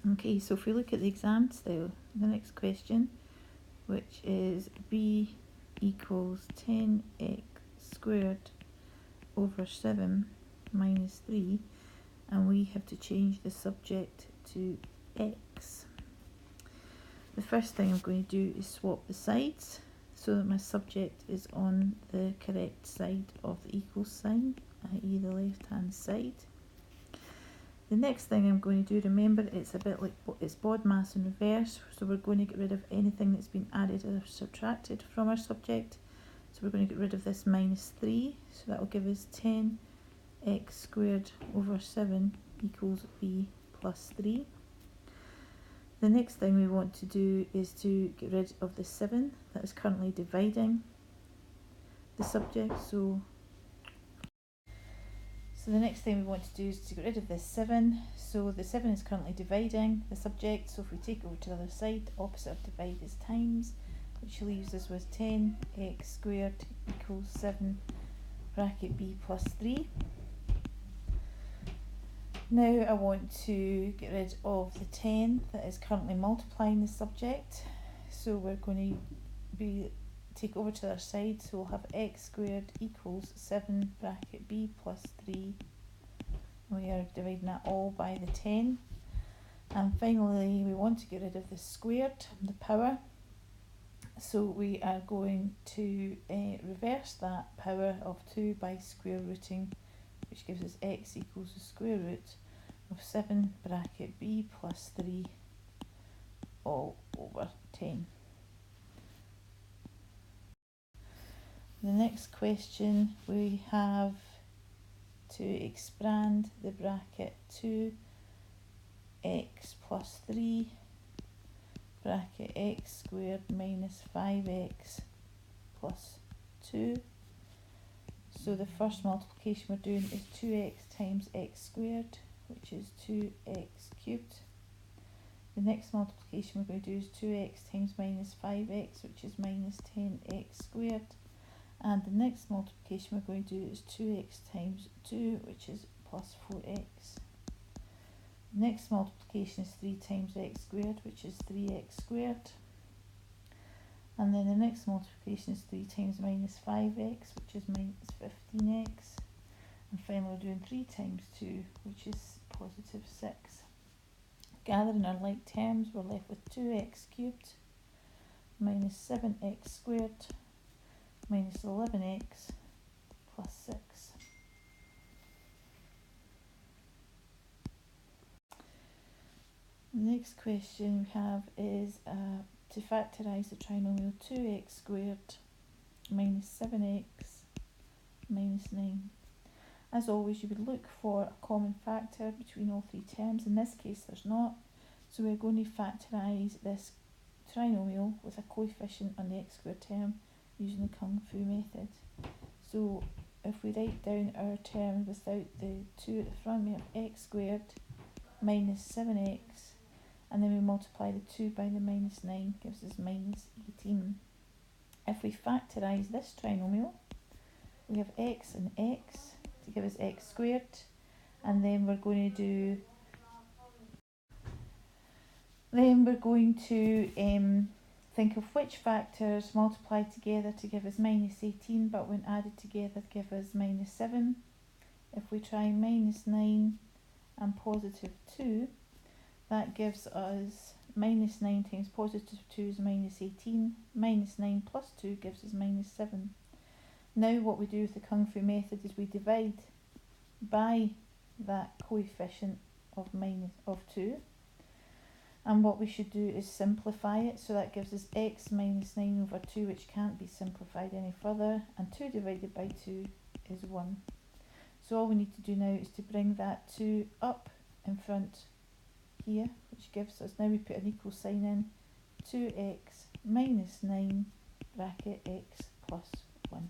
Okay, so if we look at the exam style, the next question, which is b equals 10x squared over 7 minus 3, and we have to change the subject to x. The first thing I'm going to do is swap the sides so that my subject is on the correct side of the equal sign, i.e. the left hand side. The next thing I'm going to do, remember, it's a bit like it's BODMAS in reverse, so we're going to get rid of anything that's been added or subtracted from our subject. So we're going to get rid of this minus 3, so that will give us 10x squared over 7 equals b plus 3. The next thing we want to do is to get rid of the 7 that is currently dividing the subject. So the next thing we want to do is to get rid of this 7. So the 7 is currently dividing the subject, so if we take it over to the other side, opposite of divide is times, which leaves us with 10x squared equals 7 bracket b plus 3. Now I want to get rid of the 10 that is currently multiplying the subject, so we're going to take over to the other side, so we'll have x squared equals 7 bracket b plus 3. We are dividing that all by the 10. And finally we want to get rid of the squared, the power, so we are going to reverse that power of 2 by square rooting, which gives us x equals the square root of 7 bracket b plus 3 all over 10. The next question, we have to expand the bracket 2x plus 3 bracket x squared minus 5x plus 2. So the first multiplication we're doing is 2x times x squared, which is 2x cubed. The next multiplication we're going to do is 2x times minus 5x, which is minus 10x squared. And the next multiplication we're going to do is 2x times 2, which is plus 4x. The next multiplication is 3 times x squared, which is 3x squared. And then the next multiplication is 3 times minus 5x, which is minus 15x. And finally we're doing 3 times 2, which is positive 6. Gathering our like terms, we're left with 2x cubed minus 7x squared minus 11x plus 6. The next question we have is to factorise the trinomial 2x squared minus 7x minus 9. As always, you would look for a common factor between all three terms. In this case there's not, so we're going to factorise this trinomial with a coefficient on the x squared term using the Kung Fu method. So if we write down our term without the 2 at the front, we have x squared minus 7x, and then we multiply the 2 by the minus 9, gives us minus 18. If we factorise this trinomial, we have x and x to give us x squared, and then we're going to think of which factors multiply together to give us minus 18, but when added together give us minus 7. If we try minus 9 and positive 2, that gives us minus 9 times positive 2 is minus 18. Minus 9 plus 2 gives us minus 7. Now what we do with the Kung Fu method is we divide by that coefficient of 2. And what we should do is simplify it, so that gives us x minus 9 over 2, which can't be simplified any further, and 2 divided by 2 is 1. So all we need to do now is to bring that 2 up in front here, which gives us, now we put an equal sign in, 2x minus 9 bracket x plus 1.